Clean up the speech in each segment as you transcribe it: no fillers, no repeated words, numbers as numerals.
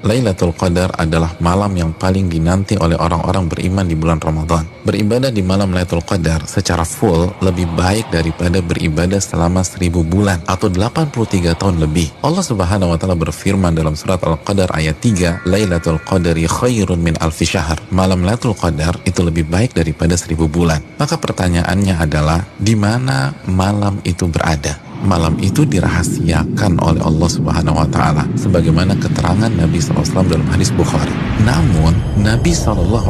Lailatul Qadar adalah malam yang paling dinanti oleh orang-orang beriman di bulan Ramadan. Beribadah di malam Lailatul Qadar secara full lebih baik daripada beribadah selama 1000 bulan atau 83 tahun lebih. Allah Subhanahu wa taala berfirman dalam surat Al-Qadar ayat 3, Lailatul Qadari khairun min alfi syahr. Malam Lailatul Qadar itu lebih baik daripada 1000 bulan. Maka pertanyaannya adalah, di mana malam itu berada? Malam itu dirahasiakan oleh Allah Subhanahu wa taala sebagaimana keterangan Nabi SAW dalam hadis Bukhari. Namun Nabi SAW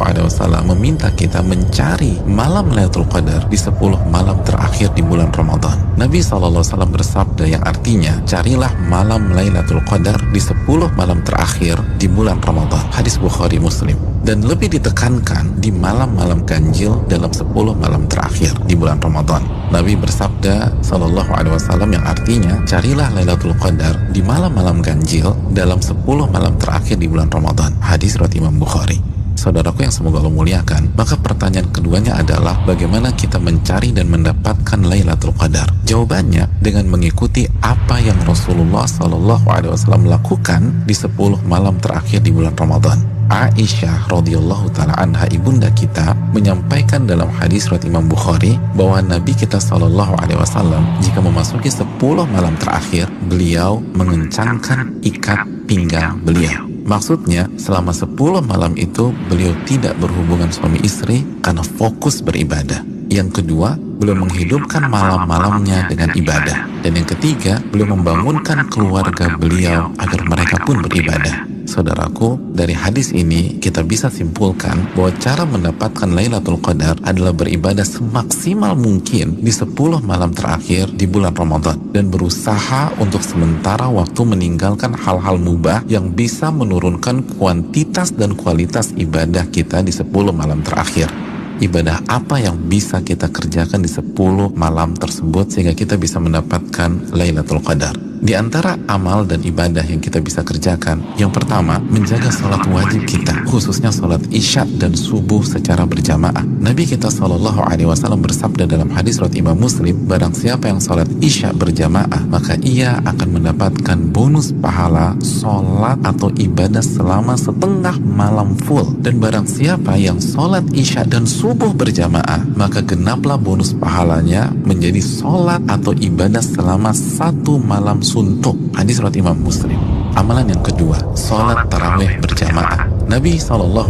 meminta kita mencari malam Lailatul Qadar di 10 malam terakhir di bulan Ramadan. Nabi SAW bersabda yang artinya, carilah malam Lailatul Qadar di 10 malam terakhir di bulan Ramadan. Hadis Bukhari Muslim. Dan lebih ditekankan di malam-malam ganjil dalam 10 malam terakhir di bulan Ramadan. Nabi bersabda SAW yang artinya, carilah Lailatul Qadar di malam-malam ganjil dalam 10 malam terakhir di bulan Ramadan. Hadis riwayat Imam Bukhari. Saudaraku yang semoga Allah muliakan, maka pertanyaan keduanya adalah bagaimana kita mencari dan mendapatkan Lailatul Qadar? Jawabannya dengan mengikuti apa yang Rasulullah SAW lakukan di 10 malam terakhir di bulan Ramadan. Aisyah radhiyallahu taala anha, ibunda kita, menyampaikan dalam hadis riwayat Imam Bukhari bahwa Nabi kita sallallahu alaihi wasallam jika memasuki 10 malam terakhir, beliau mengencangkan ikat pinggang beliau. Maksudnya, selama 10 malam itu beliau tidak berhubungan suami istri karena fokus beribadah. Yang kedua, beliau menghidupkan malam-malamnya dengan ibadah. Dan yang ketiga, beliau membangunkan keluarga beliau agar mereka pun beribadah. Saudaraku, dari hadis ini kita bisa simpulkan bahwa cara mendapatkan Lailatul Qadar adalah beribadah semaksimal mungkin di 10 malam terakhir di bulan Ramadan dan berusaha untuk sementara waktu meninggalkan hal-hal mubah yang bisa menurunkan kuantitas dan kualitas ibadah kita di 10 malam terakhir. Ibadah apa yang bisa kita kerjakan di 10 malam tersebut sehingga kita bisa mendapatkan Lailatul Qadar? Di antara amal dan ibadah yang kita bisa kerjakan, yang pertama, menjaga salat wajib kita, khususnya salat isya dan subuh secara berjamaah. Nabi kita SAW bersabda dalam hadis riwayat Imam Muslim, barang siapa yang salat isya berjamaah, maka ia akan mendapatkan bonus pahala salat atau ibadah selama setengah malam full. Dan barang siapa yang salat isya dan subuh berjamaah, maka genaplah bonus pahalanya menjadi salat atau ibadah selama 1 malam suntuk. Hadis riwayat Imam Muslim. Amalan yang kedua, salat tarawih berjamaah. Nabi SAW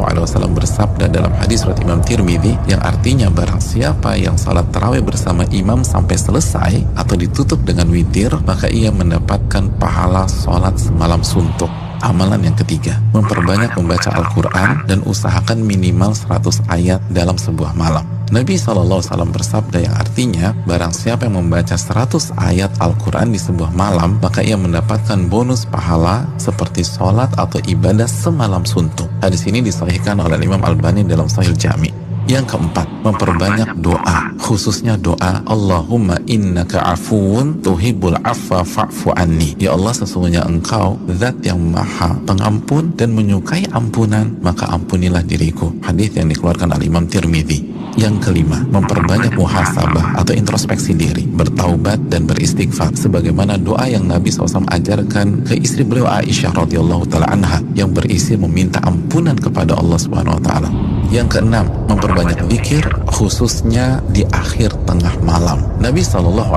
bersabda dalam hadis riwayat Imam Tirmidzi yang artinya barang siapa yang salat tarawih bersama imam sampai selesai atau ditutup dengan witir, maka ia mendapatkan pahala salat semalam suntuk. Amalan yang ketiga, memperbanyak membaca Al-Quran dan usahakan minimal 100 ayat dalam sebuah malam. Nabi SAW bersabda yang artinya, barang siapa yang membaca 100 ayat Al-Quran di sebuah malam, maka ia mendapatkan bonus pahala seperti sholat atau ibadah semalam suntuk. Hadis ini disahihkan oleh Imam Albani dalam Sahih Jami. Yang keempat, memperbanyak doa, khususnya doa Allahumma innaka afuun tuhibbul afwa fa'fu anni. Ya Allah, sesungguhnya Engkau zat yang maha pengampun dan menyukai ampunan, maka ampunilah diriku. Hadis yang dikeluarkan oleh Imam Tirmidzi. Yang kelima, memperbanyak muhasabah atau introspeksi diri, bertaubat dan beristighfar sebagaimana doa yang Nabi SAW ajarkan ke istri beliau Aisyah radhiyallahu taala anha yang berisi meminta ampunan kepada Allah Subhanahu wa taala. Yang keenam, memperbanyak zikir khususnya di akhir tengah malam. Nabi SAW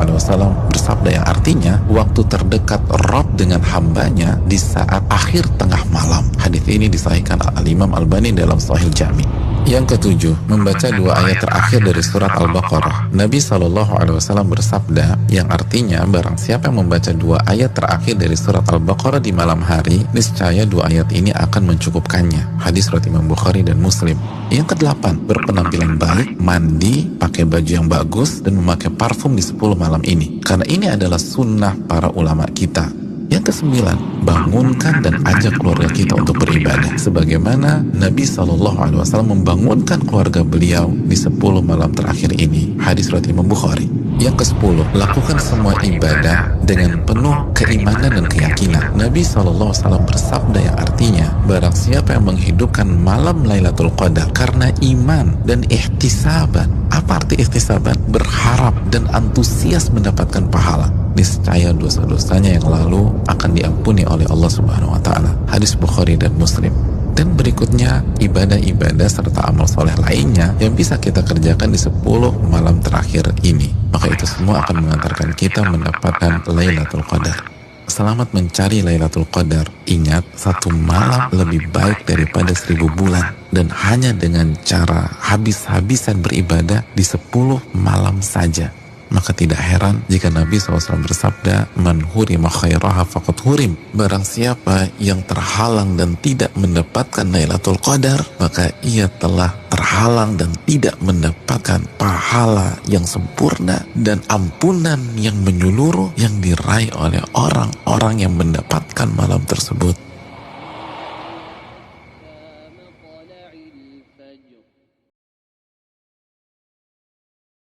bersabda yang artinya waktu terdekat Rabb dengan hambanya di saat akhir tengah malam. Hadis ini disahihkan Al-Imam Albani dalam Sahih Jami. Yang ketujuh, membaca 2 ayat terakhir dari surat Al-Baqarah. Nabi SAW bersabda yang artinya barang siapa yang membaca 2 ayat terakhir dari surat Al-Baqarah di malam hari, niscaya 2 ayat ini akan mencukupkannya. Hadis riwayat Imam Bukhari dan Muslim. Yang kedelapan, berpenampilan baik, mandi, pakai baju yang bagus, dan memakai parfum di 10 malam ini. Karena ini adalah sunnah para ulama kita. Yang kesembilan, bangunkan dan ajak keluarga kita untuk beribadah sebagaimana Nabi SAW membangunkan keluarga beliau di 10 malam terakhir ini. Hadis riwayat Imam Bukhari. Yang ke-10, lakukan semua ibadah dengan penuh keimanan dan keyakinan. Nabi SAW bersabda yang artinya barang siapa yang menghidupkan malam Lailatul Qadar karena iman dan ihtisaban. Apa arti ihtisaban? Berharap dan antusias mendapatkan pahala. niscaya dosa-dosanya yang lalu akan diampuni oleh Allah Subhanahu wa taala. Hadis Bukhari dan Muslim. Dan berikutnya ibadah-ibadah serta amal soleh lainnya yang bisa kita kerjakan di 10 malam terakhir ini. Maka itu semua akan mengantarkan kita mendapatkan Lailatul Qadar. Selamat mencari Lailatul Qadar. Ingat, 1 malam lebih baik daripada 1000 bulan. Dan hanya dengan cara habis-habisan beribadah di 10 malam saja. Maka tidak heran jika Nabi SAW bersabda, "Man hurima khairaha faqad hurim." Barang siapa yang terhalang dan tidak mendapatkan Lailatul Qadar, maka ia telah terhalang dan tidak mendapatkan pahala yang sempurna dan ampunan yang menyeluruh yang diraih oleh orang-orang yang mendapatkan malam tersebut.